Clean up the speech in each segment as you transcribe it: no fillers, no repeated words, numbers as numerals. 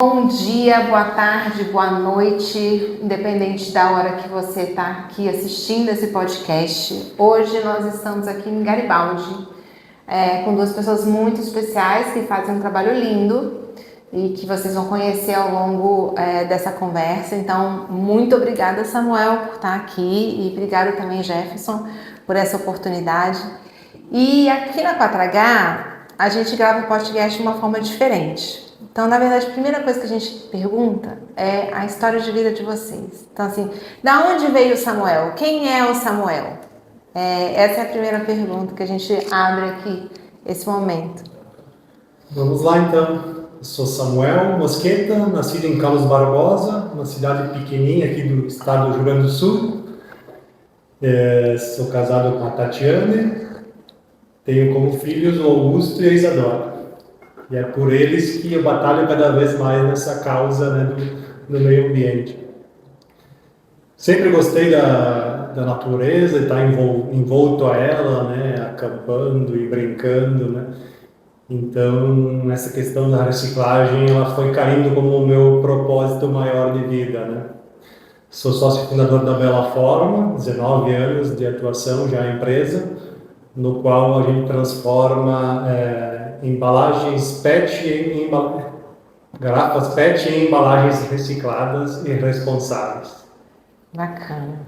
Bom dia, boa tarde, boa noite, independente da hora que você está aqui assistindo esse podcast. Hoje nós estamos aqui em Garibaldi, com duas pessoas muito especiais que fazem um trabalho lindo e que vocês vão conhecer ao longo dessa conversa. Então, muito obrigada, Samuel, por estar aqui e obrigada também, Jefferson, por essa oportunidade. E aqui na 4H, a gente grava o podcast de uma forma diferente. Então, na verdade, a primeira coisa que a gente pergunta é a história de vida de vocês. Então, assim, da onde veio o Samuel? Quem é o Samuel? Essa é a primeira pergunta que a gente abre aqui, esse momento. Vamos lá, então. Eu sou Samuel Mosqueta, nascido em Carlos Barbosa, uma cidade pequenininha aqui do estado do Rio Grande do Sul. Sou casado com a Tatiane, tenho como filhos o Augusto e a Isadora. E é por eles que eu batalho cada vez mais nessa causa, né, do meio ambiente. Sempre gostei da natureza e estar envolto a ela, né, acampando e brincando, né. Então, essa questão da reciclagem, ela foi caindo como o meu propósito maior de vida, né. Sou sócio fundador da Bela Forma, 19 anos de atuação já na empresa, no qual a gente transforma embalagens PET garrafas PET em embalagens recicladas e responsáveis. Bacana.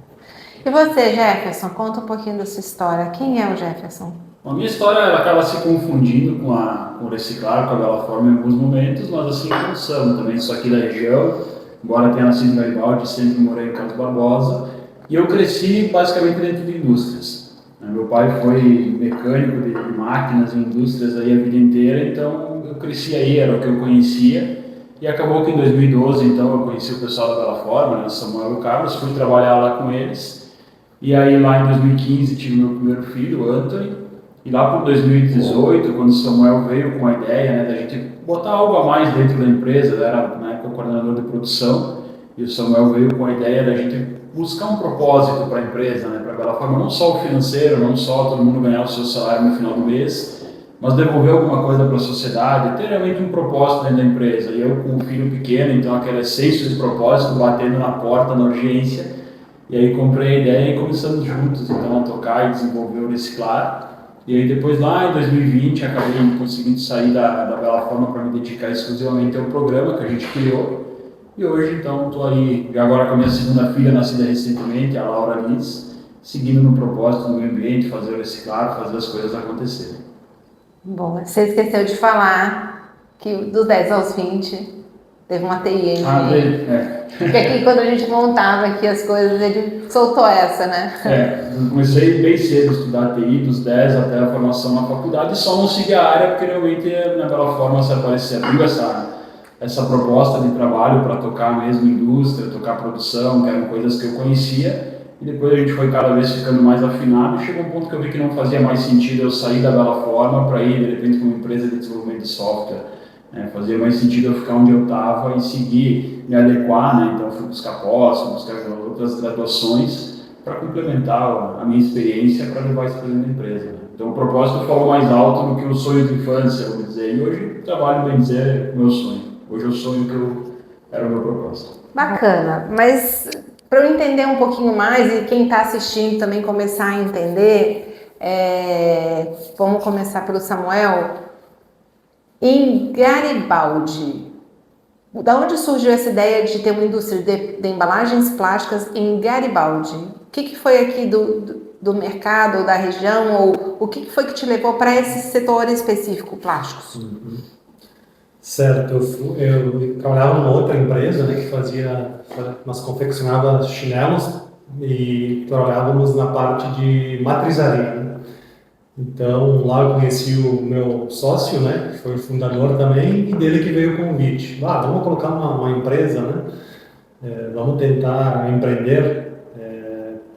E você, Jefferson, conta um pouquinho da sua história. Quem é o Jefferson? A minha história ela acaba se confundindo com o reciclar, com a Bela Forma em alguns momentos, mas assim como somos também, sou aqui da região, embora tenha nascido em Garibaldi, sempre morei em Carlos Barbosa, e eu cresci basicamente dentro de indústrias. Meu pai foi mecânico de máquinas e indústrias aí a vida inteira, então eu cresci aí, era o que eu conhecia, e acabou que em 2012, então, eu conheci o pessoal da Bela Forma, né, Samuel e o Carlos, fui trabalhar lá com eles, e aí lá em 2015 tive meu primeiro filho, o Anthony, e lá por 2018, quando o Samuel veio com a ideia, né, da gente botar algo a mais dentro da empresa, eu era na época o coordenador de produção, e o Samuel veio com a ideia da gente buscar um propósito para a empresa, né, para a Bela Forma, não só o financeiro, não só todo mundo ganhar o seu salário no final do mês, mas devolver alguma coisa para a sociedade, ter realmente um propósito dentro da empresa. E eu com um filho pequeno, então aquele senso de propósito, batendo na porta, na urgência, e aí comprei a ideia e começamos juntos então a tocar e desenvolver o Reciclar. E aí depois lá em 2020 acabei conseguindo sair da Bela Forma para me dedicar exclusivamente ao programa que a gente criou. E hoje então estou aí, agora com a minha segunda filha nascida recentemente, a Laura Liz, seguindo no propósito do meio ambiente, fazer o reciclar, fazer as coisas acontecerem. Bom, você esqueceu de falar que dos 10 aos 20 teve uma TI aí. Porque aqui quando a gente montava aqui as coisas, ele soltou essa, né? Eu comecei bem cedo a estudar TI, dos 10 até a formação na faculdade, e só não segui a área porque realmente na Bela Forma se apareceu essa proposta de trabalho para tocar mesmo indústria, tocar produção, que eram coisas que eu conhecia, e depois a gente foi cada vez ficando mais afinado, e chegou um ponto que eu vi que não fazia mais sentido eu sair da Bela Forma para ir de repente para uma empresa de desenvolvimento de software. Fazia mais sentido eu ficar onde eu estava e seguir, me adequar, né? Então fui buscar pós, fui buscar outras graduações para complementar a minha experiência para levar isso para dentro da empresa. Então o propósito falou mais alto do que o sonho de infância, vou dizer, e hoje trabalho, bem dizer, meu sonho. Hoje eu sonho que era o meu propósito. Bacana, mas para eu entender um pouquinho mais e quem está assistindo também começar a entender, vamos começar pelo Samuel. Em Garibaldi, da onde surgiu essa ideia de ter uma indústria de embalagens plásticas em Garibaldi? O que foi aqui do mercado ou da região, ou o que foi que te levou para esse setor específico, plásticos? Certo, eu trabalhava numa outra empresa, né, nós confeccionava chinelos e trabalhávamos na parte de matrizaria, né? Então lá eu conheci o meu sócio, né, que foi o fundador também, e dele que veio o convite. Vamos colocar uma empresa, né? Vamos tentar empreender,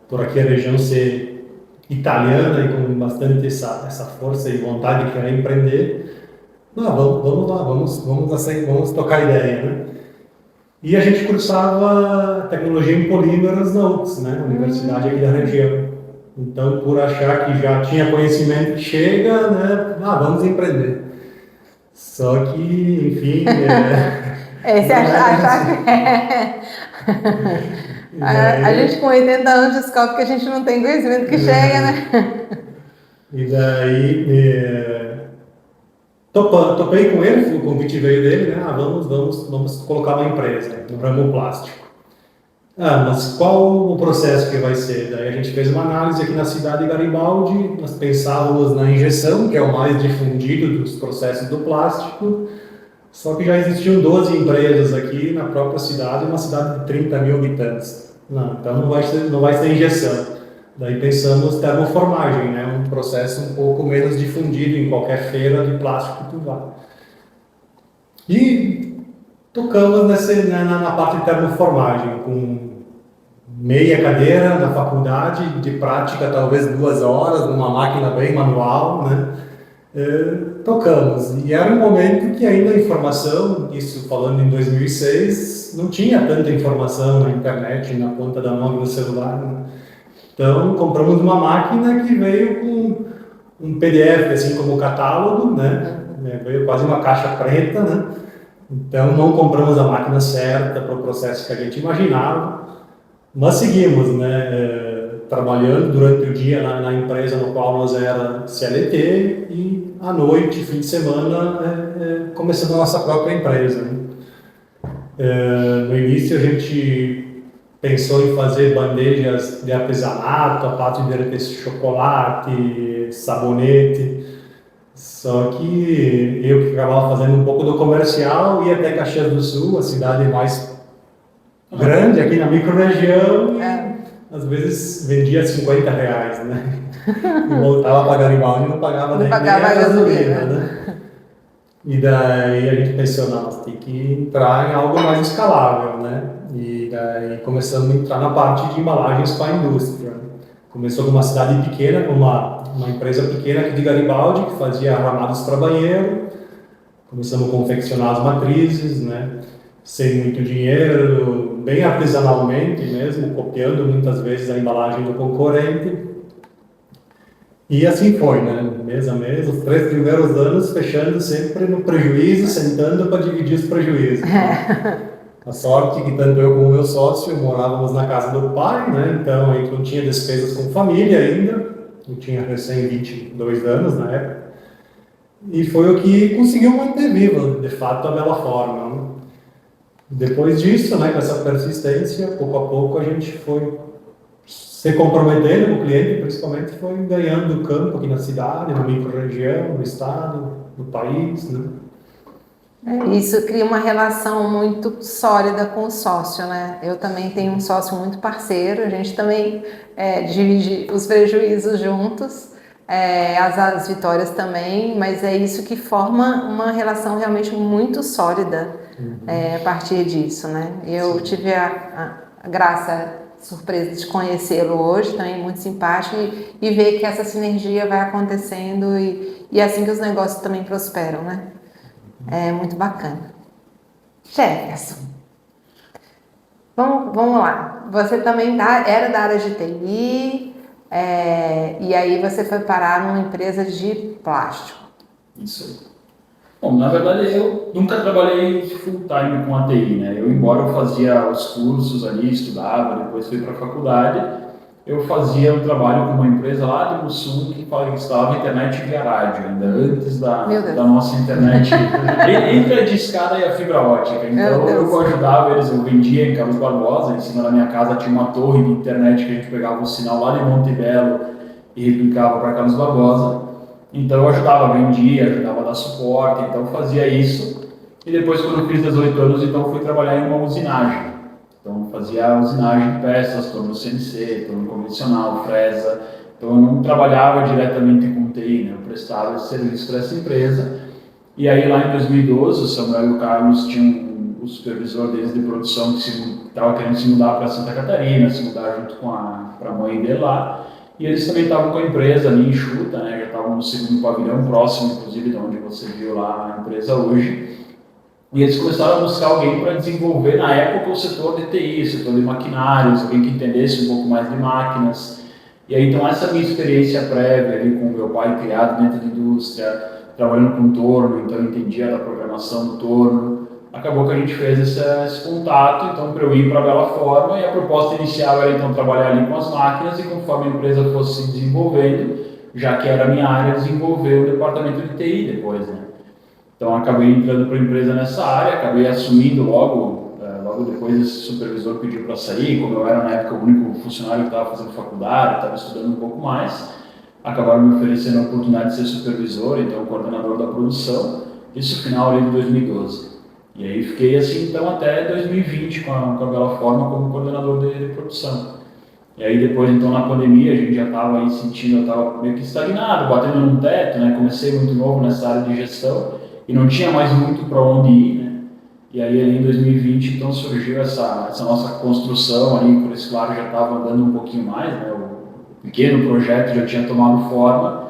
por aqui a região ser italiana e com bastante essa força e vontade de querer empreender. Vamos lá, vamos tocar a ideia, né? E a gente cursava tecnologia em polímeros na UFS, né, Universidade aqui da região. Então, por achar que já tinha conhecimento que chega, né, vamos empreender. Só que, enfim, Esse achar que é. A gente com 80 anos descobre que a gente não tem conhecimento que chega, né? E daí, topei com ele, o convite veio dele, né? Vamos colocar uma empresa no ramo plástico. Mas qual o processo que vai ser? Daí a gente fez uma análise aqui na cidade de Garibaldi, nós pensávamos na injeção, que é o mais difundido dos processos do plástico, só que já existiam 12 empresas aqui na própria cidade, uma cidade de 30 mil habitantes. Então não vai ser injeção. Daí pensamos termoformagem, né? Um processo um pouco menos difundido em qualquer feira de plástico que tu vá. E tocamos na parte de termoformagem, com meia cadeira na faculdade, de prática talvez 2 horas, numa máquina bem manual, né? Tocamos. E era um momento que ainda a informação, isso falando em 2006, não tinha tanta informação na internet, na ponta da mão do celular, né? Então, compramos uma máquina que veio com um PDF, assim como catálogo, né? Veio quase uma caixa preta, né? Então, não compramos a máquina certa para o processo que a gente imaginava, mas seguimos, né? Trabalhando durante o dia na empresa no qual nós era CLT e à noite, fim de semana, começando a nossa própria empresa, né? No início, a gente pensou em fazer bandejas de artesanato, a parte de derreter chocolate, sabonete. Só que eu que acabava fazendo um pouco do comercial, ia até Caxias do Sul, a cidade mais grande aqui na microrregião, e às vezes vendia R$50, né? E voltava para Garibaldi e não pagava nem a gasolina, né? E daí a gente pensou, não, tem que entrar em algo mais escalável, né? E daí começamos a entrar na parte de embalagens para a indústria. Começou com uma cidade pequena, com uma empresa pequena aqui de Garibaldi, que fazia armados para banheiro. Começamos a confeccionar as matrizes, né? Sem muito dinheiro, bem artesanalmente mesmo, copiando muitas vezes a embalagem do concorrente. E assim foi, né? Mês a mês, os 3 primeiros anos fechando sempre no prejuízo, sentando para dividir os prejuízos. A sorte que tanto eu como o meu sócio morávamos na casa do pai, né? Então a gente não tinha despesas com família ainda, eu tinha recém 22 anos na época, e foi o que conseguiu manter viva, de fato, a Bela Forma, né? Depois disso, né, com essa persistência, pouco a pouco a gente foi se comprometendo com o cliente, principalmente foi ganhando campo aqui na cidade, na microrregião, no estado, no país, né? Isso cria uma relação muito sólida com o sócio, né? Eu também tenho um sócio muito parceiro, a gente também divide os prejuízos juntos, as vitórias também, mas é isso que forma uma relação realmente muito sólida a partir disso, né? Eu tive a surpresa de conhecê-lo hoje, também muito simpático, e ver que essa sinergia vai acontecendo e é assim que os negócios também prosperam, né? É muito bacana. Jefferson, vamos lá. Você também era da área de TI, e aí você foi parar numa empresa de plástico. Isso aí. Bom, na verdade eu nunca trabalhei full time com a TI, né? Embora eu fazia os cursos ali, estudava, depois fui para a faculdade, eu fazia um trabalho com uma empresa lá de Mussum que instalava internet via rádio, ainda antes da nossa internet, entre a discada e a fibra ótica. Então eu ajudava eles, eu vendia em Carlos Barbosa, em cima da minha casa tinha uma torre de internet que a gente pegava o sinal lá de Monte Belo e replicava para Carlos Barbosa. Então eu ajudava, vendia, ajudava a dar suporte, então fazia isso. E depois, quando eu fiz 18 anos, então fui trabalhar em uma usinagem. Então fazia usinagem de peças, torno CNC, torno convencional, fresa. Então eu não trabalhava diretamente com TI, né? Eu prestava esse serviço para essa empresa. E aí lá em 2012, o Samuel e o Carlos tinham o supervisor deles de produção que estava querendo se mudar para Santa Catarina, se mudar junto com a mãe dele lá. E eles também estavam com a empresa ali enxuta, né? Já estavam no segundo pavilhão, próximo inclusive de onde você viu lá a empresa hoje. E eles começaram a buscar alguém para desenvolver, na época, o setor de TI, o setor de maquinários, alguém que entendesse um pouco mais de máquinas. E aí, então, essa minha experiência prévia ali com o meu pai criado dentro da indústria, trabalhando com torno, então eu entendia da programação do torno. acabou que a gente fez esse contato, então para eu ir para a Bela Forma, e a proposta inicial era então trabalhar ali com as máquinas, e conforme a empresa fosse se desenvolvendo, já que era a minha área, desenvolver o departamento de TI depois, né? Então acabei entrando para a empresa nessa área, acabei assumindo logo depois esse supervisor pediu para sair, como eu era na época o único funcionário que estava fazendo faculdade, estava estudando um pouco mais, acabaram me oferecendo a oportunidade de ser supervisor, então coordenador da produção, isso no final ali de 2012. E aí fiquei assim então até 2020 com a Bela Forma como coordenador de produção. E aí depois então na pandemia a gente já estava aí sentindo, eu estava meio que estagnado, batendo num teto, né? Comecei muito novo nessa área de gestão e não tinha mais muito para onde ir, né? E aí ali em 2020 então surgiu essa nossa construção ali, por isso claro já estava andando um pouquinho mais, né? O pequeno projeto já tinha tomado forma.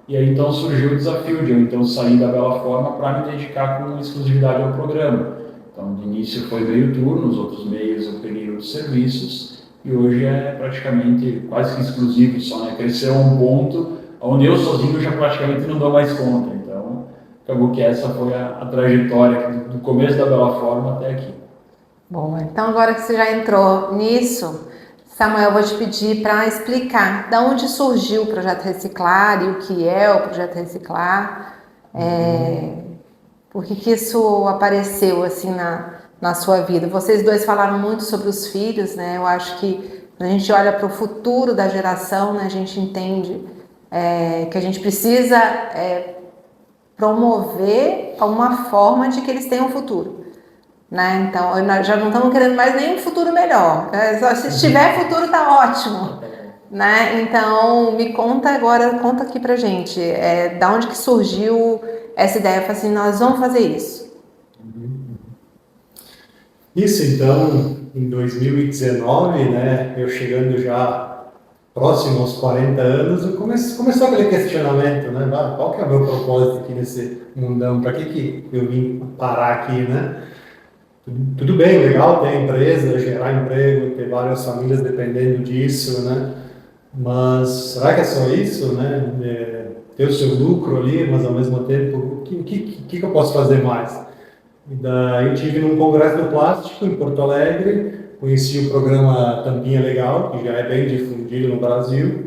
E aí então surgiu o desafio de eu então sair da Bela Forma para me dedicar com exclusividade ao programa. Então de início foi meio turno, os outros meios eu peguei outros serviços e hoje é praticamente quase que exclusivo só, né? Cresceu a um ponto onde eu sozinho já praticamente não dou mais conta. Então acabou que essa foi a trajetória do começo da Bela Forma até aqui. Bom, então agora que você já entrou nisso, Samuel, eu vou te pedir para explicar de onde surgiu o Projeto Reciclar e o que é o Projeto Reciclar, por que isso apareceu assim na sua vida. Vocês dois falaram muito sobre os filhos, né? Eu acho que quando a gente olha para o futuro da geração, né, a gente entende que a gente precisa promover uma forma de que eles tenham um futuro. Né? Então, nós já não estamos querendo mais nenhum futuro melhor. Se tiver futuro, tá ótimo. Né? Então, me conta agora, conta aqui pra gente, da onde que surgiu essa ideia? Falei assim, nós vamos fazer isso. Isso, então, em 2019, né, eu chegando já próximo aos 40 anos, começou aquele questionamento, né? Qual que é o meu propósito aqui nesse mundão? Para que eu vim parar aqui, né? Tudo bem, legal ter empresa, gerar emprego, ter várias famílias dependendo disso, né? Mas será que é só isso, né? Ter o seu lucro ali, mas ao mesmo tempo, o que eu posso fazer mais? E daí eu estive num congresso do plástico em Porto Alegre, conheci o programa Tampinha Legal, que já é bem difundido no Brasil.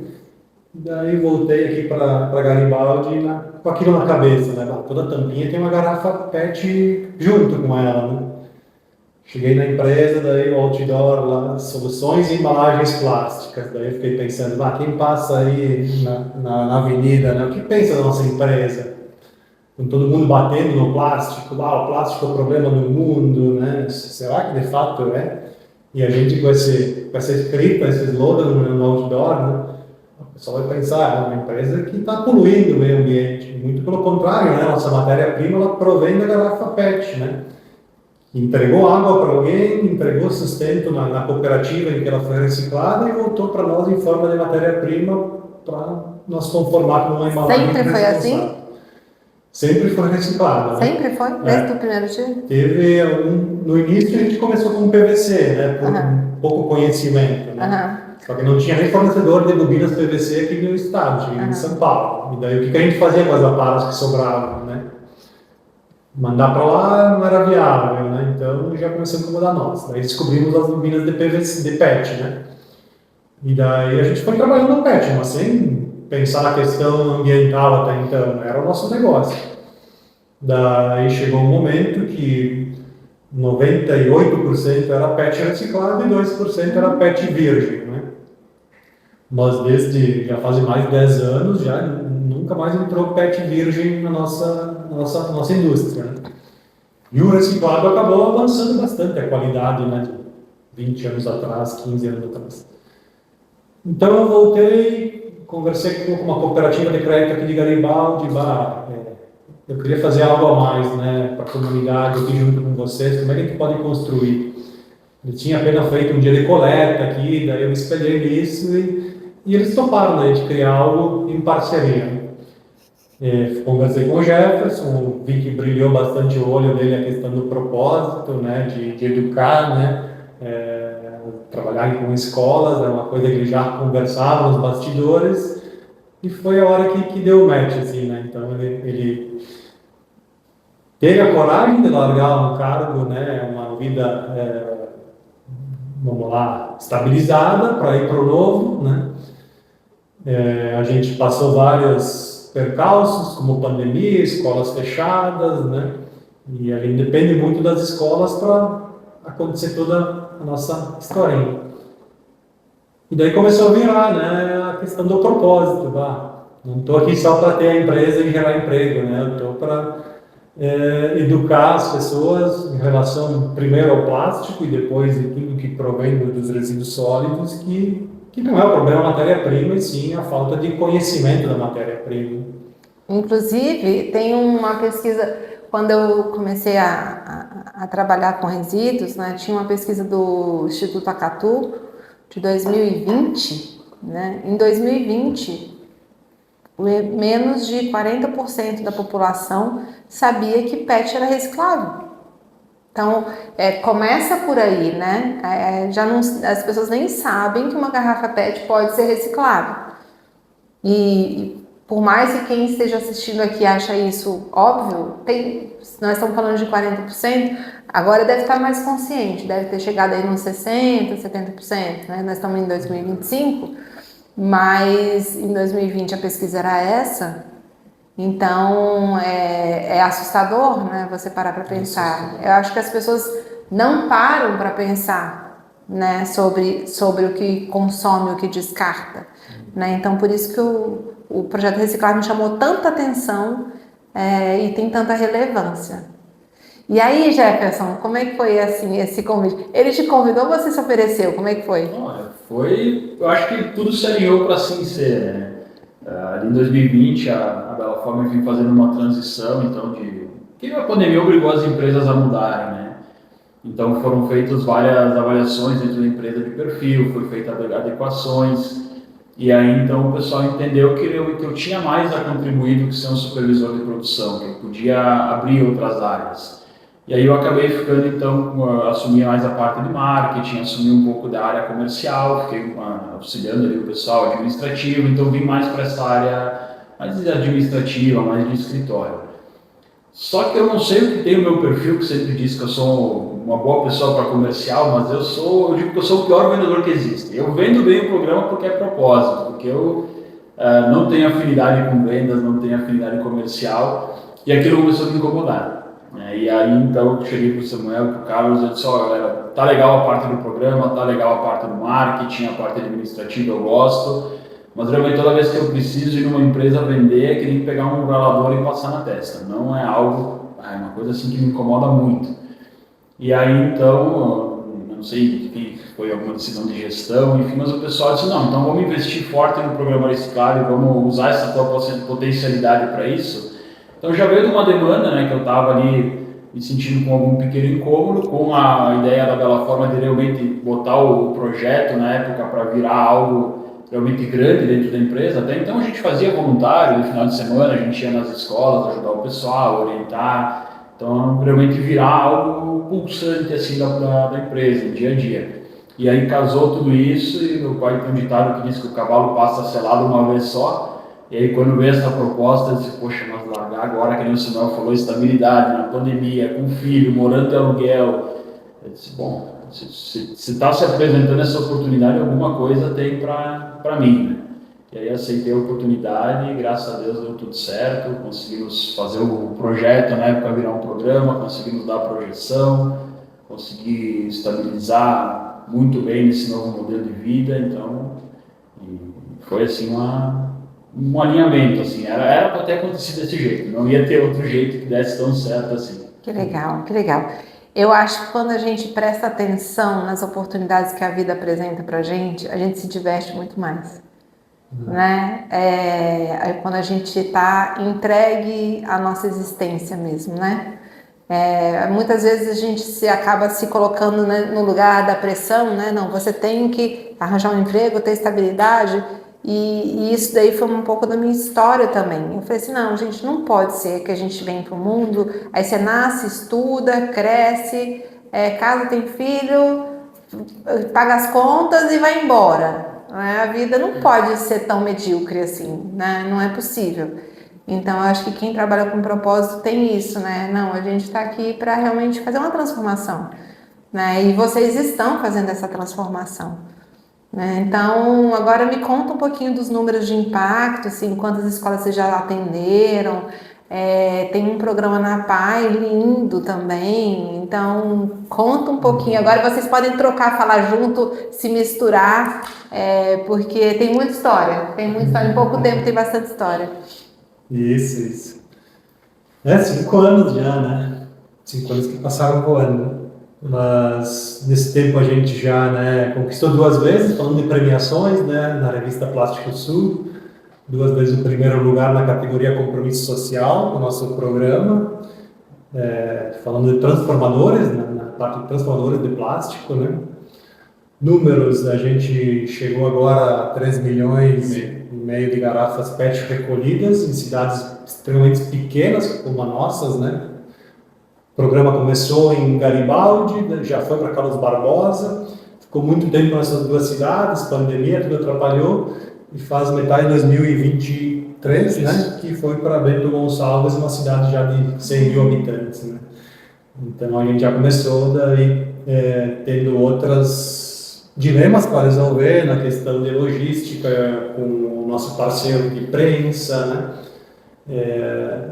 E daí voltei aqui para Garibaldi com aquilo na cabeça, né? Toda tampinha tem uma garrafa PET junto com ela, né? Cheguei na empresa, daí o outdoor lá, soluções e embalagens plásticas. Daí eu fiquei pensando, quem passa aí na avenida, né? O que pensa da nossa empresa? Com todo mundo batendo no plástico, o plástico é o problema do mundo, né? Será que de fato é? E a gente com essa escrita, esse slogan no outdoor, né? O pessoal vai pensar, é uma empresa que está poluindo o meio ambiente. Muito pelo contrário, né? Nossa matéria-prima, ela provém da garrafa PET, né? Entregou água para alguém, entregou sustento na cooperativa em que ela foi reciclada e voltou para nós em forma de matéria-prima para nós conformar com uma embalagem. Sempre foi assim? Sempre foi reciclada. Sempre foi? Desde o primeiro dia? No início a gente começou com PVC, né? Por pouco conhecimento, né? Só que não tinha nem fornecedor de bobinas PVC aqui no estado, tinha em São Paulo. E daí o que a gente fazia com as aparas que sobravam, né? Mandar para lá não era viável, né? Então já começamos a mudar nós. Daí descobrimos as bobinas de PVC, de PET, né? E daí a gente foi trabalhando no PET, mas sem pensar na questão ambiental até então, né? Era o nosso negócio. Daí chegou um momento que 98% era PET reciclado e 2% era PET virgem, né? Mas desde já faz mais de 10 anos já nunca mais entrou PET virgem na nossa indústria, né? E o reciclado acabou avançando bastante a qualidade, né? De 20 anos atrás, 15 anos atrás. Então eu voltei, conversei com uma cooperativa de crédito aqui de Garibaldi, eu queria fazer algo a mais, né, para a comunidade aqui junto com vocês, como é que a gente pode construir? Eu tinha apenas feito um dia de coleta aqui, daí eu me espelhei nisso e eles toparam, né, de criar algo em parceria. Conversei com o Jefferson, vi que brilhou bastante o olho dele a questão do propósito, né, de educar, né, trabalhar com escolas, é uma coisa que ele já conversava nos bastidores, e foi a hora que deu o match, assim, né, então ele teve a coragem de largar um cargo, né, uma vida, vamos lá, estabilizada para ir para o novo, né? A gente passou vários percalços, como pandemia, escolas fechadas, né? E a gente depende muito das escolas para acontecer toda a nossa historinha. E daí começou a virar, né, a questão do propósito. Não estou aqui só para ter a empresa e gerar emprego, né? Eu estou para educar as pessoas em relação primeiro ao plástico e depois de tudo que provém dos resíduos sólidos, que não é o problema da matéria-prima, e sim a falta de conhecimento da matéria-prima. Inclusive, tem uma pesquisa, quando eu comecei a trabalhar com resíduos, né, tinha uma pesquisa do Instituto Acatu de 2020, né? Em 2020, menos de 40% da população sabia que PET era reciclável. Então, começa por aí, né? Já não, as pessoas nem sabem que uma garrafa PET pode ser reciclável. E por mais que quem esteja assistindo aqui acha isso óbvio, nós estamos falando de 40%, agora deve estar mais consciente, deve ter chegado aí nos 60%, 70%, né? Nós estamos em 2025, mas em 2020 a pesquisa era essa, então é assustador, né? Você parar para pensar. Eu acho que as pessoas não param para pensar, né? Sobre o que consome, o que descarta, né? Então por isso que o projeto Reciclar me chamou tanta atenção e tem tanta relevância. E aí, Jefferson, como é que foi assim esse convite? Ele te convidou ou você se ofereceu? Como é que foi? Olha, eu acho que tudo se alinhou para assim ser, né? Ali em 2020, a Bela Forma vem fazendo uma transição, então, que a pandemia obrigou as empresas a mudarem, né? Então foram feitas várias avaliações dentro da empresa de perfil, foi feita adequações, e aí então o pessoal entendeu que eu tinha mais a contribuir do que ser um supervisor de produção, que eu podia abrir outras áreas. E aí eu acabei ficando, então, assumi mais a parte de marketing, assumi um pouco da área comercial, fiquei auxiliando ali o pessoal administrativo, então vim mais para essa área mais administrativa, mais de escritório. Só que eu não sei o que tem o meu perfil, que sempre diz que eu sou uma boa pessoa para comercial, mas eu digo que eu sou o pior vendedor que existe. Eu vendo bem o programa porque é propósito, porque eu não tenho afinidade com vendas, não tenho afinidade comercial, e aquilo começou a me incomodar. E aí então eu cheguei para o Samuel, para o Carlos, eu disse, galera, tá legal a parte do programa, tá legal a parte do marketing, a parte administrativa eu gosto, mas realmente toda vez que eu preciso ir numa empresa vender, é que nem pegar um ralador e passar na testa. Não é algo, é uma coisa assim que me incomoda muito. E aí então, não sei se foi alguma decisão de gestão, enfim, mas o pessoal disse, não, então vamos investir forte no programa Reciclar e vamos usar essa tua potencialidade para isso. Então já veio de uma demanda, né, que eu estava ali me sentindo com algum pequeno incômodo, com a ideia da Bela Forma de realmente botar o projeto na época para virar algo realmente grande dentro da empresa. Até então a gente fazia voluntário, no final de semana a gente ia nas escolas ajudar o pessoal, orientar, então realmente virar algo pulsante assim da empresa, dia a dia. E aí casou tudo isso e meu pai tem um ditado que diz que o cavalo passa selado uma vez só. E aí quando veio essa proposta, eu disse, poxa, mas largar agora, que nem o Samuel falou, estabilidade, na pandemia, com filho, morando de aluguel. Eu disse, bom, se está se apresentando essa oportunidade, alguma coisa tem para mim, né? E aí aceitei a oportunidade e graças a Deus deu tudo certo, conseguimos fazer o projeto na época virar um programa, conseguimos dar a projeção, consegui estabilizar muito bem nesse novo modelo de vida, então foi assim um alinhamento, assim, era para ter acontecido desse jeito, não ia ter outro jeito que desse tão certo assim. Que legal, que legal. Eu acho que quando a gente presta atenção nas oportunidades que a vida apresenta pra gente, a gente se diverte muito mais, né? Quando a gente está entregue à nossa existência mesmo, né? Muitas vezes a gente acaba se colocando, né, no lugar da pressão, né? Não, você tem que arranjar um emprego, ter estabilidade. E isso daí foi um pouco da minha história também. Eu falei assim, não, gente, não pode ser que a gente vem para o mundo, aí você nasce, estuda, cresce, casa, tem filho, paga as contas e vai embora. A vida não pode ser tão medíocre assim, né? Não é possível. Então, eu acho que quem trabalha com propósito tem isso, né? Não, a gente está aqui para realmente fazer uma transformação, né? E vocês estão fazendo essa transformação, né? Então, agora me conta um pouquinho dos números de impacto, assim, quantas escolas vocês já atenderam. Tem um programa na PAI lindo também, então conta um pouquinho. Agora vocês podem trocar, falar junto, se misturar, porque tem muita história, em pouco tempo tem bastante história. Isso. 5 anos já, né? 5 anos que passaram voando. Mas nesse tempo a gente já, né, conquistou 2 vezes, falando de premiações, né, na revista Plástico Sul. 2 vezes o primeiro lugar na categoria Compromisso Social, do nosso programa. Falando de transformadores, né, na parte de transformadores de plástico, né? Números, a gente chegou agora a 3 milhões e meio de garrafas PET recolhidas em cidades extremamente pequenas, como as nossas, né? O programa começou em Garibaldi, já foi para Carlos Barbosa, ficou muito tempo nessas 2 cidades, pandemia, tudo atrapalhou, e faz metade de 2023, né? Que foi para Bento Gonçalves, uma cidade já de 100 mil habitantes, né? Então a gente já começou daí tendo outros dilemas para resolver na questão de logística com o nosso parceiro de prensa, né?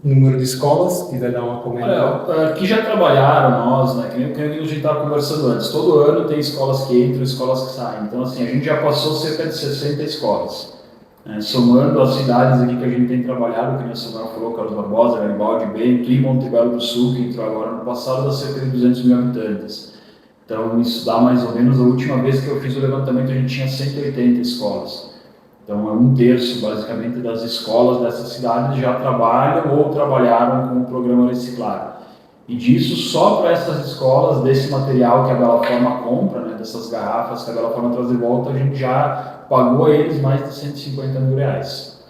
Número de escolas, quiser dar uma comentada. Olha, que já trabalharam nós, né? Que nem a gente estava conversando antes. Todo ano tem escolas que entram, escolas que saem. Então, assim, a gente já passou cerca de 60 escolas. Somando as cidades aqui que a gente tem trabalhado, que nem o Samuel falou, Carlos Barbosa, Garibaldi, Bento e Monte Belo do Sul, que entrou agora no passado, dá cerca de 200 mil habitantes. Então, isso dá mais ou menos, a última vez que eu fiz o levantamento, a gente tinha 180 escolas. Então, é 1/3, basicamente, das escolas dessas cidades já trabalham ou trabalharam com o programa Reciclar. E disso, só para essas escolas, desse material que a Bela Forma compra, né, dessas garrafas que a Bela Forma traz de volta, a gente já pagou a eles mais de 150 mil reais.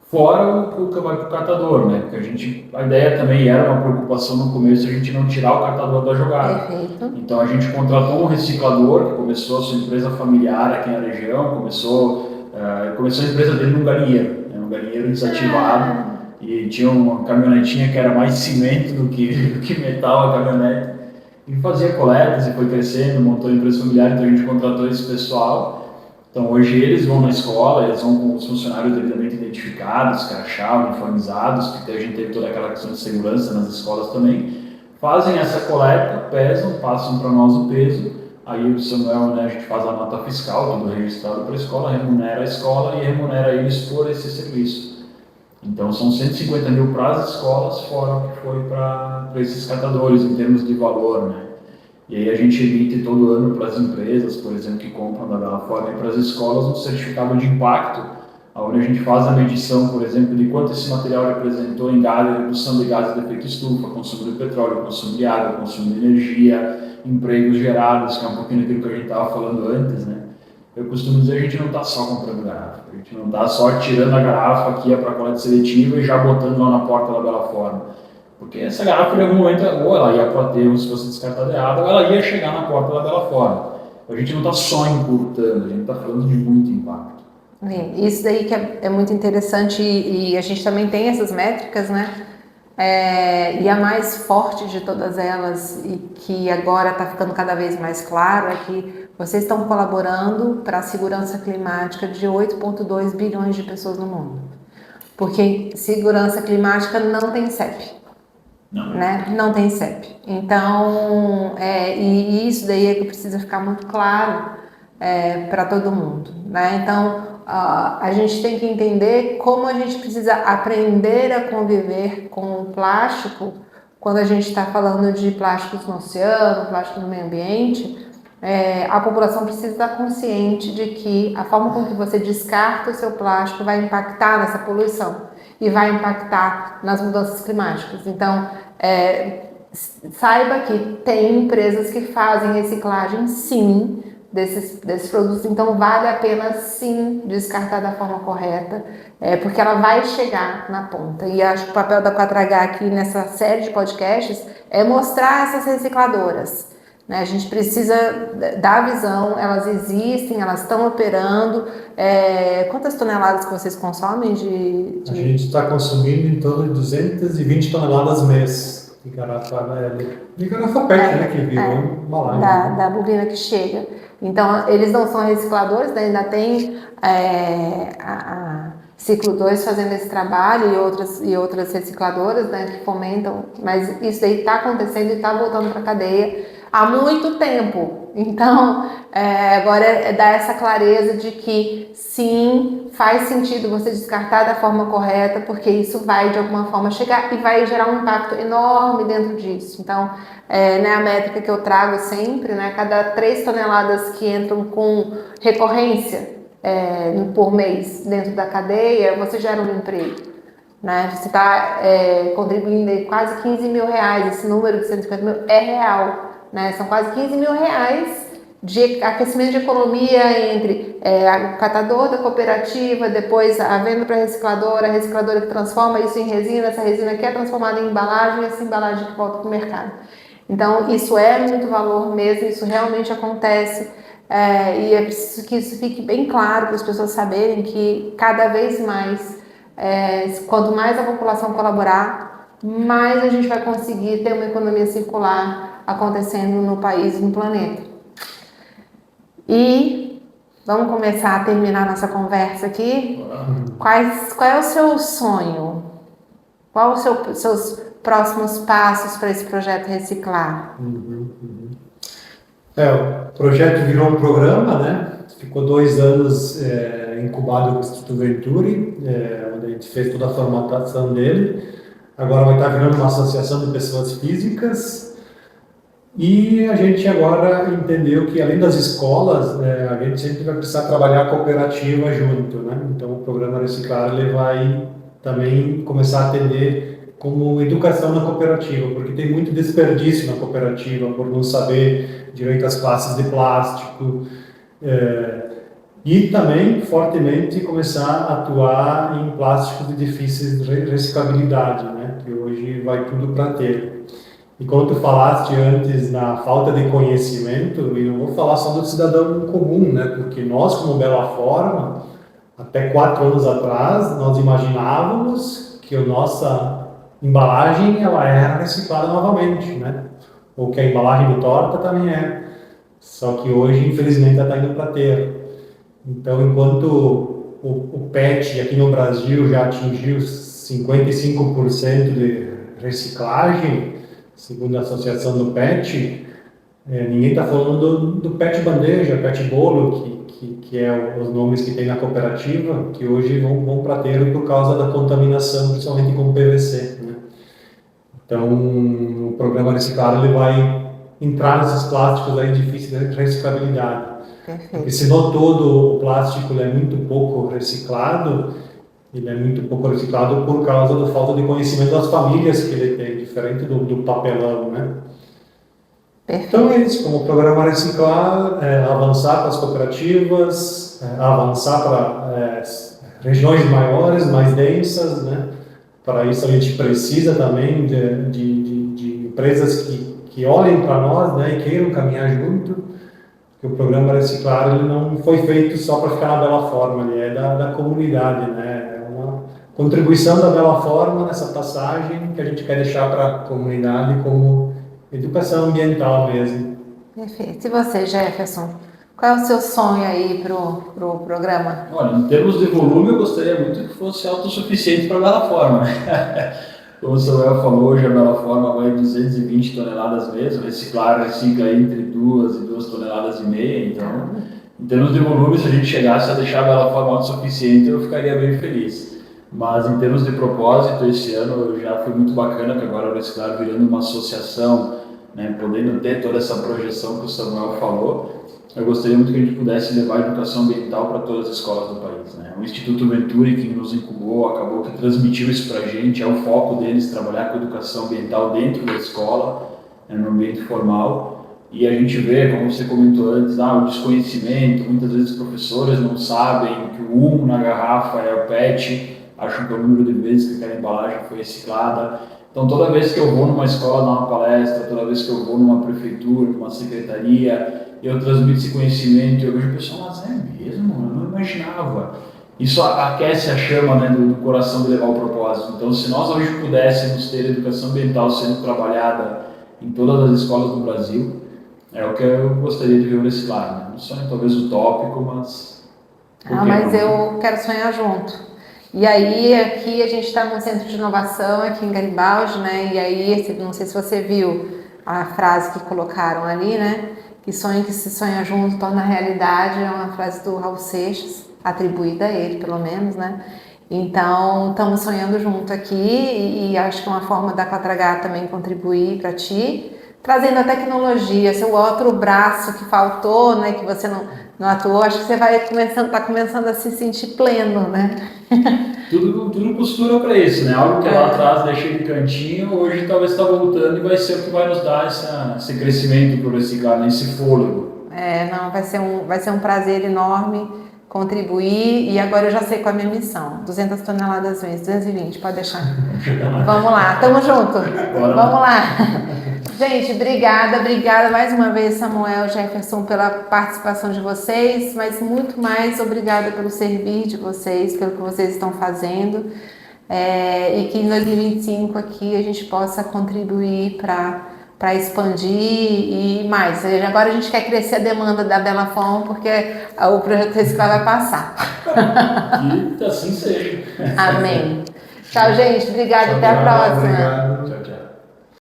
Fora o que vai para o catador, né? Porque a ideia também era uma preocupação no começo, a gente não tirar o catador da jogada. Perfeito. Então a gente contratou um reciclador que começou a sua empresa familiar aqui na região, começou a empresa dele num galinheiro, né? Um galinheiro desativado, e tinha uma caminhonetinha que era mais cimento do que metal a caminhonete, e fazia coletas e foi crescendo, montou a empresa familiar, então a gente contratou esse pessoal. Então hoje eles vão na escola, eles vão com os funcionários devidamente identificados, crachá, uniformizados, porque a gente teve toda aquela questão de segurança nas escolas também, fazem essa coleta, pesam, passam para nós o peso, aí o Samuel, né, a gente faz a nota fiscal, tudo registrado para a escola e remunera eles por esse serviço. Então são 150 mil para as escolas, fora o que foi para esses catadores em termos de valor, né? E aí a gente emite todo ano para as empresas, por exemplo, que compram da Bela Forma, e para as escolas um certificado de impacto, onde a gente faz a medição, por exemplo, de quanto esse material representou em redução de gases de efeito estufa, consumo de petróleo, consumo de água, consumo de energia, empregos gerados, que é um pouquinho daquilo que a gente estava falando antes, né? Eu costumo dizer que a gente não está só comprando garrafa, a gente não está só tirando a garrafa que ia para a coleta seletiva e já botando lá na porta da Bela Forma. Porque essa garrafa, em algum momento, ou ela ia para o aterro se fosse descartada errada, ou ela ia chegar na porta da Bela Forma. A gente não está só encurtando, a gente está falando de muito impacto. Isso daí que é muito interessante e a gente também tem essas métricas, né? E a mais forte de todas elas e que agora está ficando cada vez mais claro é que vocês estão colaborando para a segurança climática de 8,2 bilhões de pessoas no mundo. Porque segurança climática não tem CEP. Não. Né? Não tem CEP. Então, e isso daí é que precisa ficar muito claro para todo mundo, né? Então, a gente tem que entender como a gente precisa aprender a conviver com o plástico quando a gente está falando de plásticos no oceano, plástico no meio ambiente. A população precisa estar consciente de que a forma com que você descarta o seu plástico vai impactar nessa poluição e vai impactar nas mudanças climáticas. Então, saiba que tem empresas que fazem reciclagem, sim, desses produtos. Então, vale a pena, sim, descartar da forma correta, porque ela vai chegar na ponta. E acho que o papel da 4H aqui nessa série de podcasts é mostrar essas recicladoras, né? A gente precisa dar visão, elas existem, elas estão operando. Quantas toneladas que vocês consomem de... A gente está consumindo em torno de 220 toneladas mês de garrafa PET, né, que virou embalagem. Da bobina que chega. Então, eles não são recicladores, né? Ainda tem a Ciclo 2 fazendo esse trabalho e outras recicladoras, né, que fomentam, mas isso daí está acontecendo e está voltando para a cadeia há muito tempo. Então, agora dar essa clareza de que sim, faz sentido você descartar da forma correta, porque isso vai de alguma forma chegar e vai gerar um impacto enorme dentro disso. Então, né, a métrica que eu trago sempre, né, cada 3 toneladas que entram com recorrência por mês dentro da cadeia, você gera um emprego, né? Você está contribuindo aí quase 15 mil reais, esse número de 150 mil é real, né? São quase 15 mil reais de aquecimento de economia entre o catador da cooperativa, depois a venda para a recicladora que transforma isso em resina, essa resina que é transformada em embalagem, e essa embalagem que volta para o mercado. Então, isso é muito valor mesmo, isso realmente acontece. E é preciso que isso fique bem claro para as pessoas saberem que cada vez mais, quanto mais a população colaborar, mais a gente vai conseguir ter uma economia circular acontecendo no país e no planeta. E vamos começar a terminar nossa conversa aqui. Qual é o seu sonho? Qual os seus próximos passos para esse projeto Reciclar? O projeto virou um programa, né? Ficou 2 anos incubado no Instituto Venturi, onde a gente fez toda a formatação dele. Agora vai estar virando uma associação de pessoas físicas. E a gente agora entendeu que, além das escolas, a gente sempre vai precisar trabalhar a cooperativa junto, né? Então, o programa Reciclar ele vai também começar a atender como educação na cooperativa, porque tem muito desperdício na cooperativa por não saber direito às classes de plástico, e também fortemente começar a atuar em plásticos de difíceis reciclabilidade, né, que hoje vai tudo para aterro. E como tu falaste antes na falta de conhecimento, e não vou falar só do cidadão comum, né, porque nós como Bela Forma, até 4 anos atrás, nós imaginávamos que a nossa embalagem ela era reciclada novamente, né? Ou que a embalagem de torta também é. Só que hoje, infelizmente, ela está indo para aterro. Então, enquanto o PET aqui no Brasil já atingiu 55% de reciclagem, segundo a Associação do PET, ninguém está falando do PET bandeja, PET bolo, que é os nomes que tem na cooperativa, que hoje vão para aterro por causa da contaminação, principalmente com PVC, né? Então, o programa Reciclar ele vai entrar nesses plásticos aí difíceis de reciclabilidade. Perfeito. Porque se não todo o plástico é muito pouco reciclado, ele é muito pouco reciclado por causa da falta de conhecimento das famílias que ele tem, diferente do papelão, né? Perfeito. Então é isso, como o programa Reciclar, avançar para as cooperativas, avançar para regiões maiores, mais densas, né? Para isso a gente precisa também de empresas que olhem para nós, né, e queiram caminhar junto, porque o programa Reciclar ele não foi feito só para ficar na Bela Forma, ele é da comunidade, né? É uma contribuição da Bela Forma nessa passagem que a gente quer deixar para a comunidade como educação ambiental mesmo. Perfeito. E você, Jefferson? Qual é o seu sonho aí pro programa? Olha, em termos de volume, eu gostaria muito que fosse autossuficiente para a Bela Forma. Como o Samuel falou, hoje a Bela Forma vai 220 toneladas mesmo, recicla entre 2 e 2,5 toneladas. Então, em termos de volume, se a gente chegasse a deixar a Bela Forma autossuficiente, eu ficaria bem feliz. Mas em termos de propósito, esse ano já foi muito bacana, que agora o Reciclar virando uma associação, né, podendo ter toda essa projeção que o Samuel falou. Eu gostaria muito que a gente pudesse levar a educação ambiental para todas as escolas do país, né? O Instituto Venturi, que nos incubou, acabou que transmitiu isso para a gente, é o foco deles, trabalhar com educação ambiental dentro da escola, no ambiente formal. E a gente vê, como você comentou antes, o desconhecimento, muitas vezes os professores não sabem que o 1 na garrafa é o PET, acham que é o número de vezes que aquela embalagem foi reciclada. Então, toda vez que eu vou numa escola dar uma palestra, toda vez que eu vou numa prefeitura, numa secretaria, eu transmito esse conhecimento, eu vejo o pessoal, mas é mesmo? Eu não imaginava. Isso aquece a chama, né, do coração de levar o propósito. Então, se nós hoje pudéssemos ter educação ambiental sendo trabalhada em todas as escolas do Brasil, é o que eu gostaria de ver o reciclar. Né? Um sonho talvez utópico, mas... Mas eu quero sonhar junto. E aí, aqui a gente está num centro de inovação, aqui em Garibaldi, né? E aí, não sei se você viu a frase que colocaram ali, né? Que sonho que se sonha junto torna realidade, é uma frase do Raul Seixas, atribuída a ele, pelo menos, né? Então, estamos sonhando junto aqui e acho que é uma forma da 4H também contribuir para ti, trazendo a tecnologia, seu outro braço que faltou, né? Que você não atuou, acho que você vai tá começando a se sentir pleno, né? Tudo costura para isso, né? Algo que lá atrás deixei de cantinho, hoje talvez está voltando e vai ser o que vai nos dar esse crescimento para o reciclar, né? Esse fôlego. Não, vai ser um prazer enorme contribuir e agora eu já sei qual é a minha missão. 200 toneladas vezes, 220, pode deixar. Vamos lá, tamo junto. Vamos lá. Gente, obrigada mais uma vez, Samuel, Jefferson, pela participação de vocês, mas muito mais obrigada pelo servir de vocês, pelo que vocês estão fazendo, e que em 2025 aqui a gente possa contribuir para expandir e mais. Agora a gente quer crescer a demanda da Bela Fome, porque o projeto Reciclar vai passar. Que assim seja. Amém. Tchau, gente. Obrigada. Até a próxima. Obrigado. Tchau, tchau.